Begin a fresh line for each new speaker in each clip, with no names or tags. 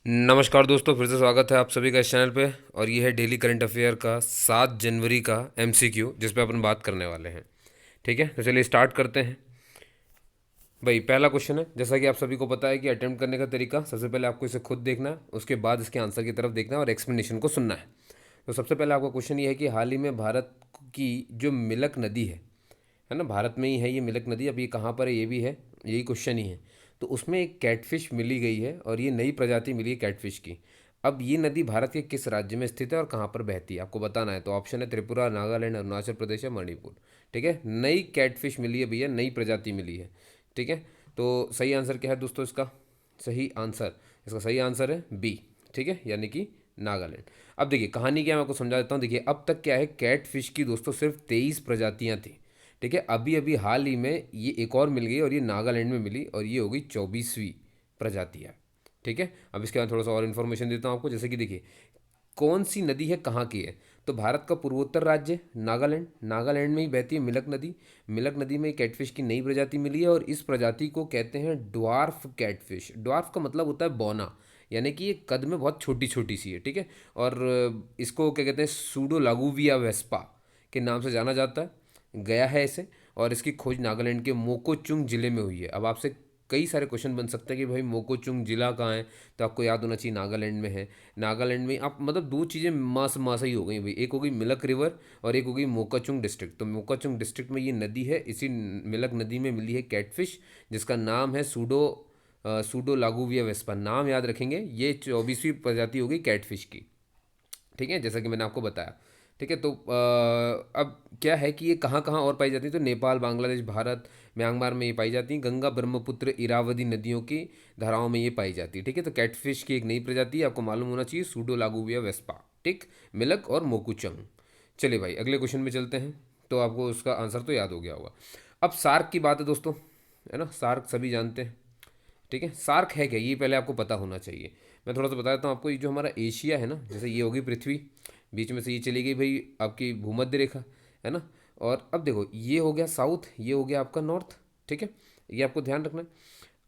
नमस्कार दोस्तों, फिर से स्वागत है आप सभी का इस चैनल पे। और ये है डेली करंट अफेयर का 7 जनवरी का एमसीक्यू, जिस पे अपन बात करने वाले हैं। ठीक है, तो चलिए स्टार्ट करते हैं। भाई पहला क्वेश्चन है, जैसा कि आप सभी को पता है कि अटेम्प्ट करने का तरीका, सबसे पहले आपको इसे खुद देखना है, उसके बाद इसके आंसर की तरफ देखना है और एक्सप्लेनेशन को सुनना है। तो सबसे पहले आपका क्वेश्चन ये है कि हाल ही में भारत की जो मिलक नदी है ना, भारत में ही है ये मिलक नदी। अब ये कहाँ पर है ये भी है, यही क्वेश्चन ही है। तो उसमें एक कैटफिश मिली गई है और ये नई प्रजाति मिली है कैटफिश की। अब ये नदी भारत के किस राज्य में स्थित है और कहाँ पर बहती है, आपको बताना है। तो ऑप्शन है त्रिपुरा, नागालैंड, अरुणाचल प्रदेश या मणिपुर। ठीक है, नई कैटफिश मिली है भैया, नई प्रजाति मिली है। ठीक है, तो सही आंसर क्या है दोस्तों इसका? सही आंसर, इसका सही आंसर है बी। ठीक है, यानी कि नागालैंड। अब देखिए कहानी क्या है, मैं आपको समझा देता हूँ। देखिए अब तक क्या है, कैट फिश की दोस्तों सिर्फ 23 प्रजातियाँ थी। ठीक है, अभी अभी हाल ही में ये एक और मिल गई और ये नागालैंड में मिली और ये हो गई 24वीं प्रजातियाँ। ठीक है, अब इसके बाद थोड़ा सा और इन्फॉर्मेशन देता हूँ आपको। जैसे कि देखिए कौन सी नदी है, कहाँ की है। तो भारत का पूर्वोत्तर राज्य नागालैंड, नागालैंड में ही बहती है मिलक नदी। मिलक नदी में कैटफिश की नई प्रजाति मिली है और इस प्रजाति को कहते हैं ड्वार्फ कैटफिश। ड्वार्फ का मतलब होता है बौना, यानी कि ये कद में बहुत छोटी छोटी सी है। ठीक है, और इसको क्या कहते हैं, सूडो लागूविया वेस्पा के नाम से जाना जाता है, गया है इसे। और इसकी खोज नागालैंड के मोकोचुंग जिले में हुई है। अब आपसे कई सारे क्वेश्चन बन सकते हैं कि भाई मोकोचुंग जिला कहाँ है, तो आपको याद होना चाहिए नागालैंड में है। नागालैंड में आप मतलब दो चीज़ें मास मासा ही हो गई भाई, एक हो गई मिलक रिवर और एक हो गई मोकाचुंग डिस्ट्रिक्ट। तो मोकाचुंग डिस्ट्रिक्ट में ये नदी है, इसी मिलक नदी में मिली है कैटफिश, जिसका नाम है सूडो लागूविया वेस्पा। नाम याद रखेंगे, ये 24वीं प्रजाति हो गई कैटफिश की। ठीक है, जैसा कि मैंने आपको बताया। ठीक है, तो अब क्या है कि ये कहाँ कहाँ और पाई जाती है। तो नेपाल, बांग्लादेश, भारत, म्यांमार में ये पाई जाती हैं। गंगा, ब्रह्मपुत्र, इरावदी नदियों की धाराओं में ये पाई जाती है। ठीक है, तो कैटफिश की एक नई प्रजाति है, आपको मालूम होना चाहिए, सूडो लागूविया वेस्पा। ठीक, मिलक और मोकुचंग। चलिए भाई अगले क्वेश्चन में चलते हैं। तो आपको उसका आंसर तो याद हो गया होगा। अब सार्क की बात है दोस्तों, है ना, सार्क सभी जानते हैं। ठीक है, सार्क है क्या, ये पहले आपको पता होना चाहिए। मैं थोड़ा सा बता देता हूँ आपको। ये जो हमारा एशिया है ना, जैसे ये होगी पृथ्वी, बीच में से ये चली गई भाई आपकी भूमध्य रेखा, है ना। और अब देखो ये हो गया साउथ, ये हो गया आपका नॉर्थ। ठीक है, ये आपको ध्यान रखना है।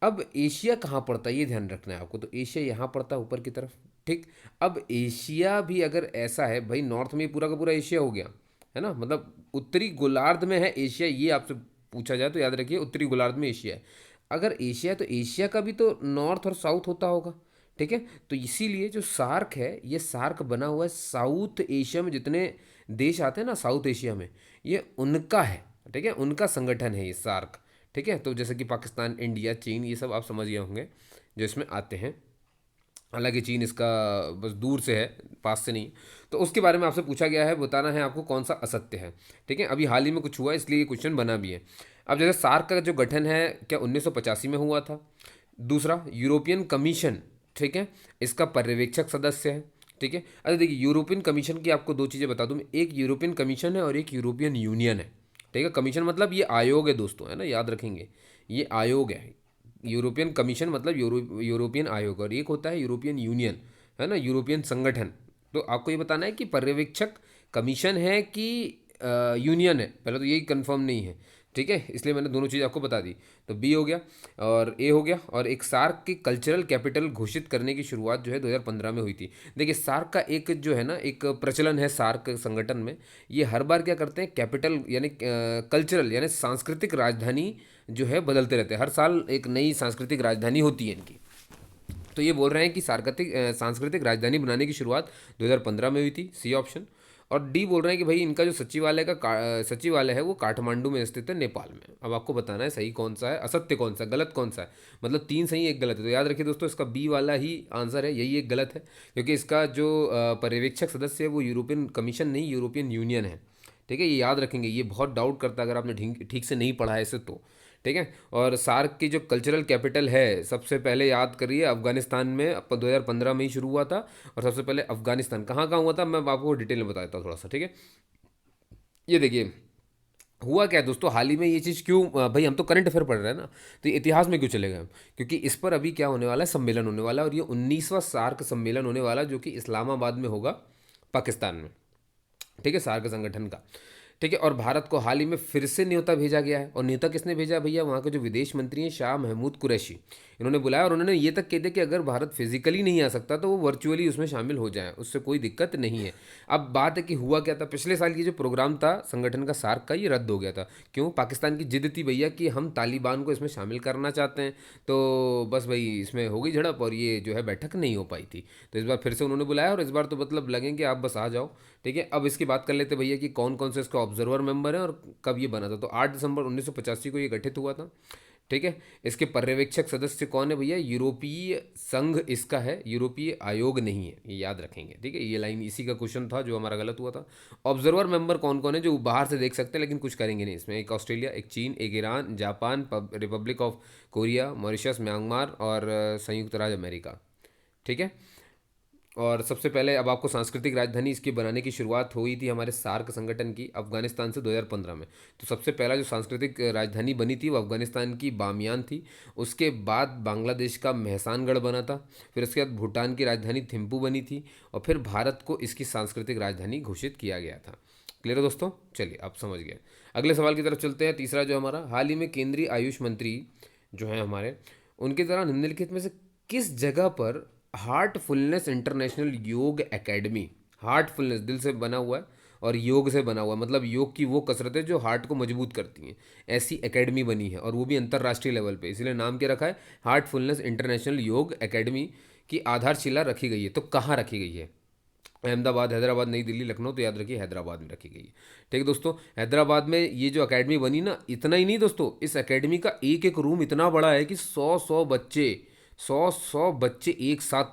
अब एशिया कहाँ पड़ता है ये ध्यान रखना है आपको। तो एशिया यहाँ पड़ता है ऊपर की तरफ। ठीक, अब एशिया भी अगर ऐसा है भाई, नॉर्थ में पूरा का पूरा एशिया हो गया, है ना, मतलब उत्तरी गोलार्ध में है एशिया, ये आपसे पूछा जाए तो याद रखिए उत्तरी गोलार्ध में एशिया है। अगर एशिया है तो एशिया का भी तो नॉर्थ और साउथ होता होगा। ठीक है, तो इसीलिए जो सार्क है, ये सार्क बना हुआ है साउथ एशिया में, जितने देश आते हैं ना साउथ एशिया में, ये उनका है। ठीक है, उनका संगठन है ये सार्क। ठीक है, तो जैसे कि पाकिस्तान, इंडिया, चीन, ये सब आप समझ गए होंगे जो इसमें आते हैं। हालांकि चीन इसका बस दूर से है, पास से नहीं। तो उसके बारे में आपसे पूछा गया है, बताना है आपको कौन सा असत्य है। ठीक है, अभी हाल ही में कुछ हुआ है, इसलिए ये क्वेश्चन बना भी है। अब जैसे सार्क का जो गठन है, क्या 1985 में हुआ था। दूसरा, यूरोपियन कमीशन, ठीक है, इसका पर्यवेक्षक सदस्य है। ठीक है, अच्छा देखिए यूरोपियन कमीशन की आपको दो चीज़ें बता दूँ। एक यूरोपियन कमीशन है और एक यूरोपियन यूनियन है। ठीक है, कमीशन मतलब ये आयोग है दोस्तों, है ना, याद रखेंगे, ये आयोग है। यूरोपियन कमीशन मतलब यूरोपियन आयोग, और एक होता है यूरोपियन यूनियन, है ना, यूरोपियन संगठन। तो आपको ये बताना है कि पर्यवेक्षक कमीशन है कि यूनियन है, पहले तो यही कंफर्म नहीं है। ठीक है, इसलिए मैंने दोनों चीज़ आपको बता दी। तो बी हो गया और ए हो गया। और एक सार्क की कल्चरल कैपिटल घोषित करने की शुरुआत जो है 2015 में हुई थी। देखिए सार्क का एक जो है ना, एक प्रचलन है सार्क संगठन में, ये हर बार क्या करते हैं, कैपिटल यानी कल्चरल यानी सांस्कृतिक राजधानी जो है बदलते रहते हैं। हर साल एक नई सांस्कृतिक राजधानी होती है इनकी। तो ये बोल रहे हैं कि सांस्कृतिक राजधानी बनाने की शुरुआत 2015 में हुई थी, सी ऑप्शन। और डी बोल रहे हैं कि भाई इनका जो सचिवालय है वो काठमांडू में स्थित है, नेपाल में। अब आपको बताना है सही कौन सा है, असत्य कौन सा है, गलत कौन सा है। मतलब तीन सही एक गलत है, तो याद रखिए दोस्तों इसका बी वाला ही आंसर है, यही एक गलत है। क्योंकि इसका जो पर्यवेक्षक सदस्य है वो यूरोपियन कमीशन नहीं, यूरोपियन यूनियन है। ठीक है, ये याद रखेंगे, ये बहुत डाउट करता है अगर आपने ठीक से नहीं पढ़ा है इसे तो। ठीक है, और सार्क की जो कल्चरल कैपिटल है, सबसे पहले याद करिए अफगानिस्तान में 2015 में ही शुरू हुआ था। और सबसे पहले अफगानिस्तान कहाँ कहाँ हुआ था, मैं आपको डिटेल में बता देता हूँ थोड़ा सा। ठीक है, ये देखिए हुआ क्या है दोस्तों, हाल ही में ये चीज़ क्यों, भाई हम तो करंट अफेयर पढ़ रहे हैं ना, तो ये इतिहास में क्यों चले गए हम। क्योंकि इस पर अभी क्या होने वाला है, सम्मेलन होने वाला है, और ये 19वां सार्क सम्मेलन होने वाला है जो कि इस्लामाबाद में होगा, पाकिस्तान में। ठीक है, सार्क संगठन का। ठीक है। और भारत को हाल ही में फिर से न्योता भेजा गया है, और न्योता किसने भेजा भैया? वहाँ के जो विदेश मंत्री हैं शाह महमूद कुरैशी, इन्होंने बुलाया और उन्होंने ये तक कह दिया कि अगर भारत फिजिकली नहीं आ सकता तो वो वर्चुअली उसमें शामिल हो जाए, उससे कोई दिक्कत नहीं है। अब बात है कि हुआ क्या था, पिछले साल की जो प्रोग्राम था संगठन का सार्क का, ये रद्द हो गया था। क्यों? पाकिस्तान की जिद थी भैया कि हम तालिबान को इसमें शामिल करना चाहते हैं, तो बस भाई इसमें हो गई झड़प और ये जो है बैठक नहीं हो पाई थी। तो इस बार फिर से उन्होंने बुलाया और इस बार तो मतलब लगेंगे आप बस आ जाओ। ठीक है, अब इसकी बात कर लेते भैया कि कौन कौन से इसका ऑब्जर्वर मेंबर है और कब ये बना था। तो 8 दिसंबर 1985 को ये गठित हुआ था। ठीक है, इसके पर्यवेक्षक सदस्य कौन है भैया? यूरोपीय संघ इसका है, यूरोपीय आयोग नहीं है, ये याद रखेंगे। ठीक है, ये लाइन इसी का क्वेश्चन था जो हमारा गलत हुआ था। ऑब्जर्वर मेंबर कौन कौन है जो बाहर से देख सकते हैं लेकिन कुछ करेंगे नहीं इसमें? एक ऑस्ट्रेलिया, एक चीन, एक Iran, Japan, Republic of Korea, Mauritius, Myanmar और संयुक्त राज्य अमेरिका। ठीक है। और सबसे पहले अब आपको सांस्कृतिक राजधानी इसकी बनाने की शुरुआत हुई थी हमारे सार्क संगठन की अफगानिस्तान से 2015 में। तो सबसे पहला जो सांस्कृतिक राजधानी बनी थी वो अफगानिस्तान की बामियान थी। उसके बाद बांग्लादेश का मेहसानगढ़ बना था। फिर उसके बाद भूटान की राजधानी थिम्पू बनी थी। और फिर भारत को इसकी सांस्कृतिक राजधानी घोषित किया गया था। क्लियर है दोस्तों? चलिए आप समझ गए। अगले सवाल की तरफ चलते हैं। तीसरा जो हमारा, हाल ही में केंद्रीय आयुष मंत्री जो हैं हमारे, उनके द्वारा निम्नलिखित में से किस जगह पर हार्टफुलनेस इंटरनेशनल योग एकेडमी, हार्टफुलनेस दिल से बना हुआ है और योग से बना हुआ है, मतलब योग की वो कसरतें जो हार्ट को मजबूत करती हैं, ऐसी एकेडमी बनी है और वो भी अंतर्राष्ट्रीय लेवल पे, इसीलिए नाम क्या रखा है? हार्टफुलनेस इंटरनेशनल योग एकेडमी की आधारशिला रखी गई है। तो कहाँ रखी गई है? अहमदाबाद, हैदराबाद, नई दिल्ली, लखनऊ। तो याद रखिए हैदराबाद में रखी गई है। ठीक है दोस्तों, हैदराबाद में ये जो एकेडमी बनी ना, इतना ही नहीं दोस्तों, इस एकेडमी का एक एक रूम इतना बड़ा है कि 100 बच्चे एक साथ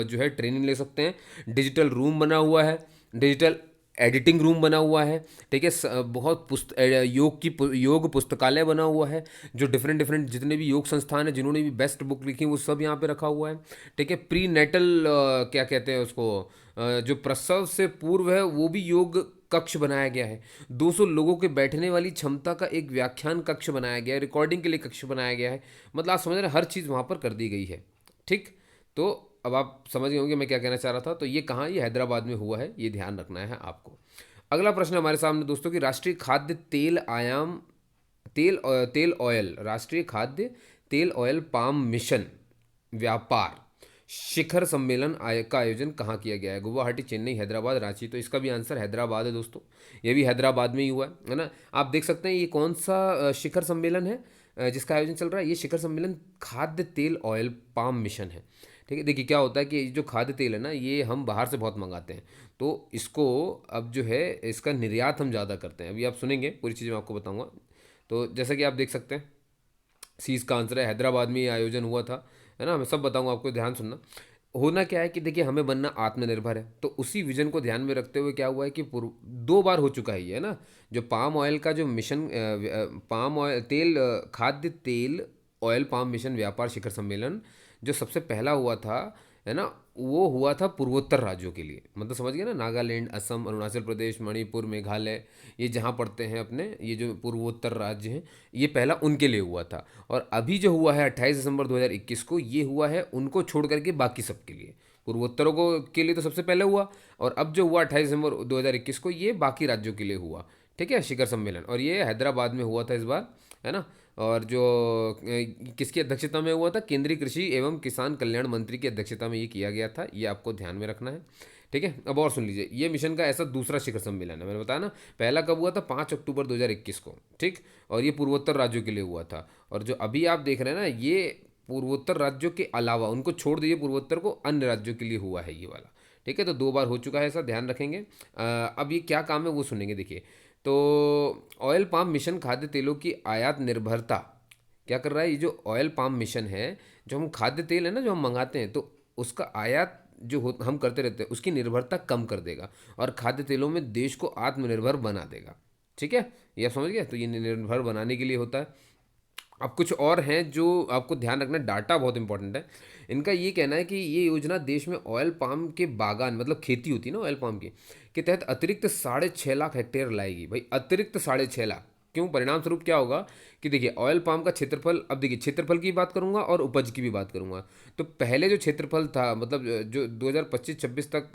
जो है ट्रेनिंग ले सकते हैं। डिजिटल रूम बना हुआ है, डिजिटल एडिटिंग रूम बना हुआ है। ठीक है, बहुत योग पुस्तकालय बना हुआ है, जो डिफरेंट डिफरेंट जितने भी योग संस्थान हैं जिन्होंने भी बेस्ट बुक लिखी वो सब यहाँ पे रखा हुआ है। ठीक है, प्री नेटल क्या कहते हैं उसको, जो प्रसव से पूर्व है वो भी योग कक्ष बनाया गया है। 200 लोगों के बैठने वाली क्षमता का एक व्याख्यान कक्ष बनाया गया है, रिकॉर्डिंग के लिए कक्ष बनाया गया है। मतलब आप समझ रहे हैं, हर चीज़ वहाँ पर कर दी गई है। ठीक, तो अब आप समझ गए होंगे मैं क्या कहना चाह रहा था। तो ये कहाँ, ये हैदराबाद में हुआ है, ये ध्यान रखना है आपको। अगला प्रश्न हमारे सामने दोस्तों कि राष्ट्रीय खाद्य तेल आयाम तेल ऑयल, राष्ट्रीय खाद्य तेल ऑयल पाम मिशन व्यापार शिखर सम्मेलन का आयोजन कहाँ किया गया है? गुवाहाटी, चेन्नई, हैदराबाद, रांची। तो इसका भी आंसर हैदराबाद है दोस्तों, ये भी हैदराबाद में ही हुआ है ना। आप देख सकते हैं ये कौन सा शिखर सम्मेलन है जिसका आयोजन चल रहा है। ये शिखर सम्मेलन खाद्य तेल ऑयल पाम मिशन है। ठीक है, देखिए क्या होता है कि जो खाद्य तेल है ना, ये हम बाहर से बहुत मंगाते हैं, तो इसको अब जो है इसका निर्यात हम ज़्यादा करते हैं। अभी आप सुनेंगे पूरी चीज़ मैं आपको बताऊंगा। तो जैसा कि आप देख सकते हैं, सी इसका आंसर है, हैदराबाद में ये आयोजन हुआ था, है ना। मैं सब बताऊंगा आपको, ध्यान सुनना। होना क्या है कि देखिए, हमें बनना आत्मनिर्भर है, तो उसी विजन को ध्यान में रखते हुए क्या हुआ है कि 2 बार हो चुका है ये, है ना। जो पाम ऑयल का जो मिशन, पाम ऑयल तेल खाद्य तेल ऑयल पाम मिशन व्यापार शिखर सम्मेलन जो सबसे पहला हुआ था, है ना, वो हुआ था पूर्वोत्तर राज्यों के लिए। मतलब समझ गए ना, नागालैंड, असम, अरुणाचल प्रदेश, मणिपुर, मेघालय, ये जहाँ पड़ते हैं अपने, ये जो पूर्वोत्तर राज्य हैं, ये पहला उनके लिए हुआ था। और अभी जो हुआ है 28 दिसंबर 2021 को, ये हुआ है उनको छोड़ करके बाकी सबके लिए। पूर्वोत्तरों को के लिए तो सबसे पहले हुआ, और अब जो हुआ 28 दिसंबर 2021 को, ये बाकी राज्यों के लिए हुआ। ठीक है, शिखर सम्मेलन, और ये हैदराबाद में हुआ था इस बार, है ना। और जो किसकी अध्यक्षता में हुआ था? केंद्रीय कृषि एवं किसान कल्याण मंत्री की अध्यक्षता में ये किया गया था, ये आपको ध्यान में रखना है। ठीक है, अब और सुन लीजिए, ये मिशन का ऐसा दूसरा शिखर सम्मेलन है। मैंने बताया ना, पहला कब हुआ था? 5 अक्टूबर 2021 को। ठीक, और ये पूर्वोत्तर राज्यों के लिए हुआ था। और जो अभी आप देख रहे हैं ना, ये पूर्वोत्तर राज्यों के अलावा, उनको छोड़ दीजिए पूर्वोत्तर को, अन्य राज्यों के लिए हुआ है ये वाला। ठीक है, तो 2 बार हो चुका है ऐसा, ध्यान रखेंगे। अब ये क्या काम है वो सुनेंगे, देखिए। तो ऑयल पाम मिशन खाद्य तेलों की आयात निर्भरता क्या कर रहा है? ये जो ऑयल पाम मिशन है, जो हम खाद्य तेल है ना जो हम मंगाते हैं, तो उसका आयात जो हम करते रहते हैं, उसकी निर्भरता कम कर देगा और खाद्य तेलों में देश को आत्मनिर्भर बना देगा। ठीक है, ये आप समझ गए। तो ये निर्भर बनाने के लिए होता है। अब कुछ और हैं जो आपको ध्यान रखना है, डाटा बहुत इंपॉर्टेंट है। इनका ये कहना है कि ये योजना देश में ऑयल पाम के बागान, मतलब खेती होती है ना ऑयल पाम की, के तहत अतिरिक्त 6.5 लाख हेक्टेयर लाएगी। भाई अतिरिक्त 6.5 लाख, क्यों? परिणाम स्वरूप क्या होगा कि देखिए, ऑयल पाम का क्षेत्रफल, अब देखिए क्षेत्रफल की बात करूंगा और उपज की भी बात करूंगा। तो पहले जो क्षेत्रफल था, मतलब जो 2025-26 तक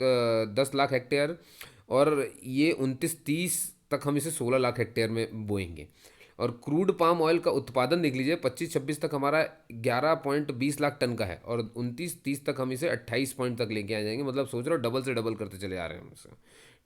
10 लाख हेक्टेयर, और ये 29-30 तक हम इसे 16 लाख हेक्टेयर में बोएंगे। और क्रूड पाम ऑयल का उत्पादन देख लीजिए, 25-26 तक हमारा 11.20 लाख टन का है, और 29-30 तक हम इसे 28 पॉइंट तक लेके आ जाएंगे। मतलब सोच रहे हो, डबल से डबल करते चले जा रहे हैं हम इसे।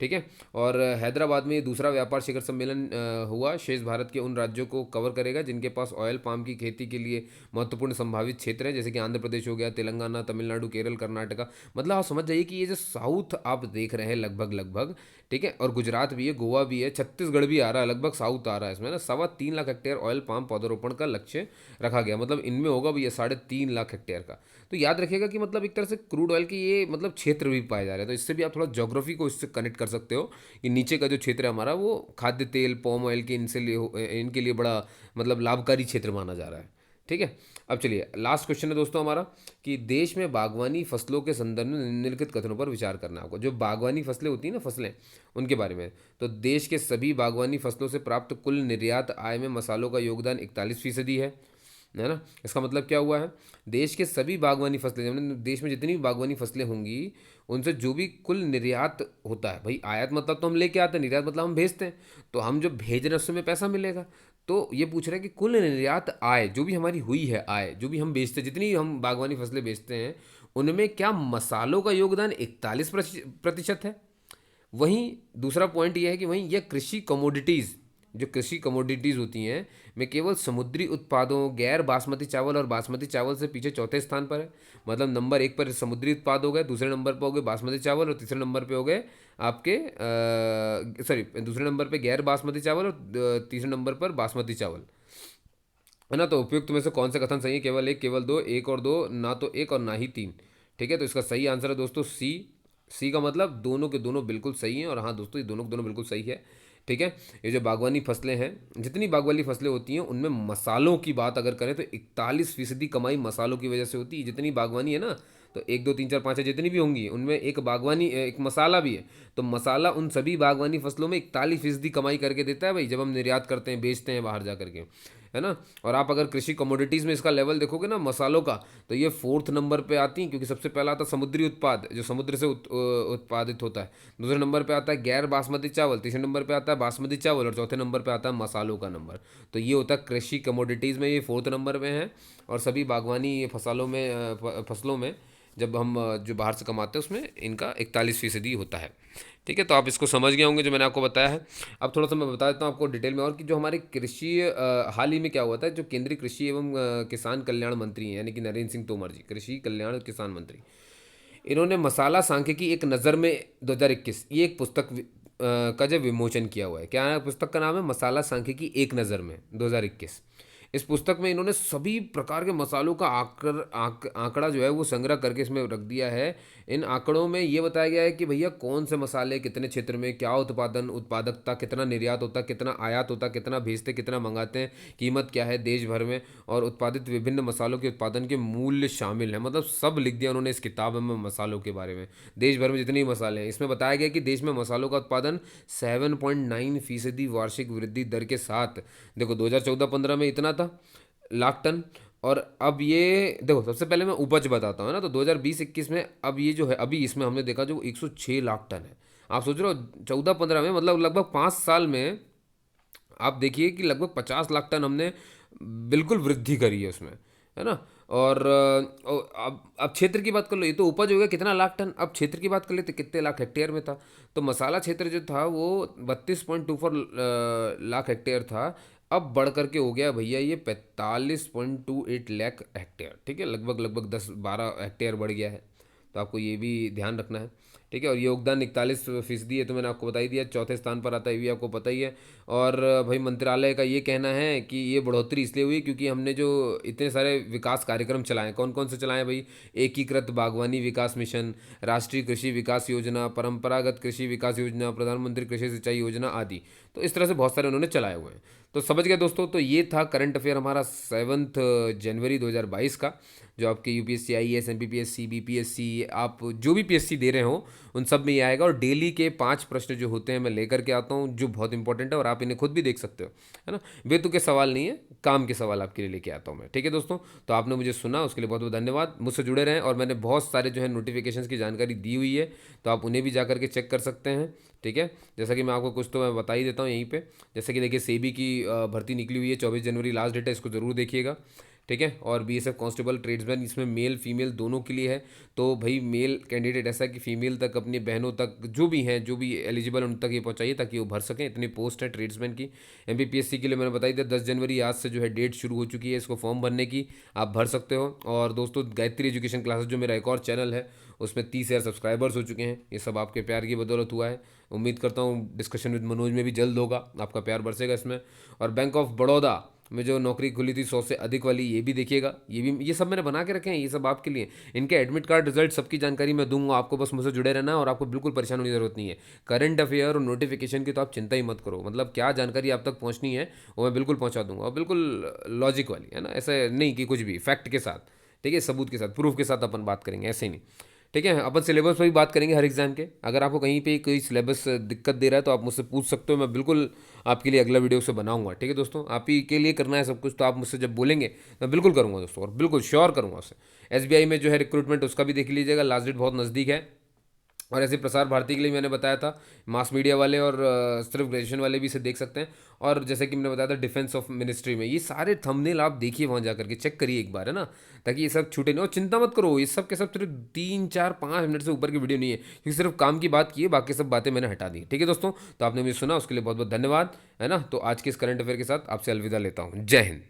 ठीक है। और हैदराबाद में ये दूसरा व्यापार शिखर सम्मेलन हुआ। शेष भारत के उन राज्यों को कवर करेगा जिनके पास ऑयल पाम की खेती के लिए महत्वपूर्ण संभावित क्षेत्र है, जैसे कि आंध्र प्रदेश हो गया, तेलंगाना, तमिलनाडु, केरल, कर्नाटका। मतलब आप समझ जाइए कि ये जो साउथ आप देख रहे हैं लगभग लगभग, ठीक है, और गुजरात भी है, गोवा भी है, छत्तीसगढ़ भी आ रहा है, लगभग साउथ आ रहा है इसमें ना। 3.25 लाख हेक्टेयर ऑयल पाम पौधारोपण का लक्ष्य रखा गया। मतलब इनमें होगा भैया 3.5 लाख हेक्टेयर का। तो याद रखिएगा कि मतलब एक तरह से क्रूड ऑयल के ये मतलब क्षेत्र भी पाए जा रहे हैं। तो इससे भी आप थोड़ा ज्योग्राफी को इससे कनेक्ट कर सकते हो कि नीचे का जो क्षेत्र है हमारा, वो खाद्य तेल, पॉम ऑयल के इनके लिए बड़ा मतलब लाभकारी क्षेत्र माना जा रहा है। ठीक है। अब चलिए लास्ट क्वेश्चन है दोस्तों हमारा, कि देश में बागवानी फसलों के संदर्भ में निम्नलिखित कथनों पर विचार करना है आपको। जो बागवानी फसलें होती हैं ना, फसलें, उनके बारे में। तो देश के सभी बागवानी फसलों से प्राप्त कुल निर्यात आय में मसालों का योगदान 41% है ना। इसका मतलब क्या हुआ है, देश के सभी बागवानी फसलें, मतलब देश में जितनी भी बागवानी फसलें होंगी, उनसे जो भी कुल निर्यात होता है, भाई आयात मतलब तो हम लेके आते हैं, निर्यात मतलब हम भेजते हैं, तो हम जो भेज रहे हैं उसमें पैसा मिलेगा। तो ये पूछ रहे हैं कि कुल निर्यात आय जो भी हमारी हुई है, आय जो भी हम बेचते हैं, जितनी हम बागवानी फसलें बेचते हैं, उनमें क्या मसालों का योगदान 41% है। वहीं दूसरा पॉइंट यह है कि वहीं यह कृषि कमोडिटीज़, जो कृषि कमोडिटीज़ होती हैं, में केवल समुद्री उत्पादों, गैर बासमती चावल और बासमती चावल से पीछे चौथे स्थान पर है। मतलब नंबर 1 पर समुद्री उत्पाद हो गए, दूसरे नंबर पर हो गए बासमती चावल, और तीसरे नंबर पे हो गए आपके सॉरी दूसरे नंबर पे गैर बासमती चावल, और तीसरे नंबर पर बासमती चावल, है ना। तो उपयुक्त में से कौन से कथन सही है? केवल एक, केवल दो, एक और दो, ना तो एक और ना ही तीन। ठीक है। तो इसका सही आंसर है दोस्तों सी। सी का मतलब दोनों के दोनों बिल्कुल सही हैं। और हाँ दोस्तों, ये दोनों के दोनों बिल्कुल सही है। ठीक है। ये जो बागवानी फसलें हैं, जितनी बागवानी फसलें होती हैं, उनमें मसालों की बात अगर करें तो 41% कमाई मसालों की वजह से होती है। जितनी बागवानी है ना, तो 1 2 3 4 5 जितनी भी होंगी, उनमें एक बागवानी एक मसाला भी है। तो मसाला उन सभी बागवानी फसलों में 41% कमाई करके देता है भाई, जब हम निर्यात करते हैं, बेचते हैं बाहर जा करके, है ना। और आप अगर कृषि कमोडिटीज़ में इसका लेवल देखोगे ना मसालों का, तो ये 4th नंबर पे आती हैं, क्योंकि सबसे पहला आता है समुद्री उत्पाद, जो समुद्र से उत्पादित होता है। दूसरे नंबर पे आता है गैर बासमती चावल, तीसरे नंबर पे आता है बासमती चावल, और चौथे नंबर पे आता है मसालों का नंबर। तो ये होता है कृषि कमोडिटीज़ में, ये 4th नंबर पे हैं। और सभी बागवानी फसलों में फसलों में जब हम जो बाहर से कमाते हैं, उसमें इनका 41% होता है। ठीक है। तो आप इसको समझ गए होंगे जो मैंने आपको बताया है। अब थोड़ा सा मैं बता देता हूँ आपको डिटेल में, और कि जो हमारे कृषि हाल ही में क्या हुआ था, जो केंद्रीय कृषि एवं किसान कल्याण मंत्री हैं, यानी कि नरेंद्र सिंह तोमर जी, कृषि कल्याण किसान मंत्री, इन्होंने मसाला सांख्यिकी एक नज़र में 2021, ये एक पुस्तक का जो विमोचन किया हुआ है। क्या है पुस्तक का नाम है? मसाला सांख्यिकी एक नज़र में 2021। इस पुस्तक में इन्होंने सभी प्रकार के मसालों का आंकड़ा जो है वो संग्रह करके इसमें रख दिया है। इन आंकड़ों में ये बताया गया है कि भैया कौन से मसाले कितने क्षेत्र में, क्या उत्पादन, उत्पादकता, कितना निर्यात होता, कितना आयात होता, कितना भेजते, कितना मंगाते हैं, कीमत क्या है देश भर में, और उत्पादित विभिन्न मसालों के उत्पादन के मूल्य शामिल हैं। मतलब सब लिख दिया उन्होंने इस किताब में मसालों के बारे में, देश भर में जितने भी मसाले हैं। इसमें बताया गया कि देश में मसालों का उत्पादन 7.9% वार्षिक वृद्धि दर के साथ, देखो 2014-15 में इतना था लाख टन, और अब ये देखो, सबसे पहले मैं उपज बताता हूँ ना। तो 2020-21 में अब ये जो है, अभी इसमें हमने देखा जो 106 लाख टन है। आप सोच रहे हो 14-15 में, मतलब लगभग 5 साल में आप देखिए कि लगभग 50 लाख टन हमने बिल्कुल वृद्धि करी है उसमें, है ना। और अब क्षेत्र की बात कर लो, ये तो उपज हो गया कितना लाख टन। अब क्षेत्र की बात कर लेते कितने लाख हेक्टेयर में था। तो मसाला क्षेत्र जो था वो 32.24 लाख हेक्टेयर था। अब बढ़ करके हो गया भैया ये 45.28 लाख हेक्टेयर। ठीक है। लगभग लगभग 10-12 हेक्टेयर बढ़ गया है। तो आपको ये भी ध्यान रखना है। ठीक है। और योगदान 41% है, तो मैंने आपको बता ही दिया। चौथे स्थान पर आता है, ये भी आपको पता ही है। और भाई मंत्रालय का ये कहना है कि ये बढ़ोतरी इसलिए हुई क्योंकि हमने जो इतने सारे विकास कार्यक्रम चलाए, कौन कौन से चलाए भाई? एकीकृत बागवानी विकास मिशन, राष्ट्रीय कृषि विकास योजना, परंपरागत कृषि विकास योजना, प्रधानमंत्री कृषि सिंचाई योजना आदि। तो इस तरह से बहुत सारे उन्होंने चलाए हुए हैं। तो समझ गए दोस्तों, तो ये था करंट अफेयर हमारा 7 जनवरी 2022 का, जो आपके यूपीएससी, आईएएस, एमपीपीएससी, बीपीएससी, आप जो भी पीएससी दे रहे हो उन सब में ये आएगा। और डेली के 5 प्रश्न जो होते हैं मैं लेकर के आता हूँ, जो बहुत इंपॉर्टेंट है और आप इन्हें खुद भी देख सकते हो, है ना। बेतुके के सवाल नहीं है, काम के सवाल आपके लिए लेके आता हूँ मैं। ठीक है दोस्तों, तो आपने मुझे सुना उसके लिए बहुत बहुत धन्यवाद। मुझसे जुड़े रहें, और मैंने बहुत सारे जो है नोटिफिकेशंस की जानकारी दी हुई है, तो आप उन्हें भी जा करके चेक कर सकते हैं। ठीक है, जैसा कि मैं आपको कुछ तो मैं बता ही देता हूँ यहीं पे। जैसे कि देखिए, सेबी की भर्ती निकली हुई है, 24 जनवरी लास्ट डेट है, इसको ज़रूर देखिएगा। ठीक है, और बीएसएफ कांस्टेबल, ट्रेड्समैन, इसमें मेल फीमेल दोनों के लिए है। तो भाई मेल कैंडिडेट ऐसा कि फीमेल तक, अपनी बहनों तक, जो भी हैं, जो भी एलिजिबल उन तक ये पहुंचाइए ताकि वो भर सकें। इतनी पोस्ट है ट्रेड्समैन की। एमपीपीएससी के लिए मैंने बताई थी 10 जनवरी आज से जो है डेट शुरू हो चुकी है इसको फॉर्म भरने की, आप भर सकते हो। और दोस्तों, गायत्री एजुकेशन क्लासेस जो मेरा एक और चैनल है, उसमें 30,000 सब्सक्राइबर्स हो चुके हैं। ये सब आपके प्यार की बदौलत हुआ है। उम्मीद करता हूँ डिस्कशन विद मनोज में भी जल्द होगा, आपका प्यार बरसेगा इसमें। और बैंक ऑफ बड़ौदा में जो नौकरी खुली थी 100 से अधिक वाली, ये भी देखिएगा। ये सब मैंने बना के रखे हैं, ये सब आपके लिए। इनके एडमिट कार्ड, रिजल्ट, सबकी जानकारी मैं दूंगा आपको, बस मुझसे जुड़े रहना है और आपको बिल्कुल परेशान होने की जरूरत नहीं है। करंट अफेयर और नोटिफिकेशन की तो आप चिंता ही मत करो, मतलब क्या जानकारी आप तक पहुंचनी है वो मैं बिल्कुल पहुंचा दूंगा, और बिल्कुल लॉजिक वाली, है ना। ऐसे नहीं कि कुछ भी फैक्ट के साथ, ठीक है, सबूत के साथ, प्रूफ के साथ अपन बात करेंगे, ऐसे ही नहीं। ठीक है, अपन सिलेबस पर भी बात करेंगे हर एग्जाम के। अगर आपको कहीं पे कोई सिलेबस दिक्कत दे रहा है तो आप मुझसे पूछ सकते हो, मैं बिल्कुल आपके लिए अगला वीडियो से बनाऊंगा। ठीक है दोस्तों, आप ही के लिए करना है सब कुछ, तो आप मुझसे जब बोलेंगे मैं बिल्कुल करूंगा दोस्तों, और बिल्कुल श्योर करूंगा उससे। एसबीआई में जो है रिक्रूटमेंट, उसका भी देख लीजिएगा, लास्ट डेट बहुत नज़दीक है। और ऐसे प्रसार भारती के लिए मैंने बताया था, मास मीडिया वाले और सिर्फ ग्रेजुएशन वाले भी इसे देख सकते हैं। और जैसे कि मैंने बताया था डिफेंस ऑफ मिनिस्ट्री में, ये सारे थंबनेल आप देखिए, वहाँ जा करके चेक करिए एक बार, है ना, ताकि ये सब छूटे नहीं। और चिंता मत करो, ये सब के सब सिर्फ 3 4 5 मिनट से ऊपर की वीडियो नहीं है, क्योंकि सिर्फ काम की बात की है, बाकी सब बातें मैंने हटा दी। ठीक है दोस्तों, तो आपने मुझे सुना उसके लिए बहुत बहुत धन्यवाद, है ना। तो आज के इस करंट अफेयर के साथ आपसे अलविदा लेता हूँ। जय हिंद।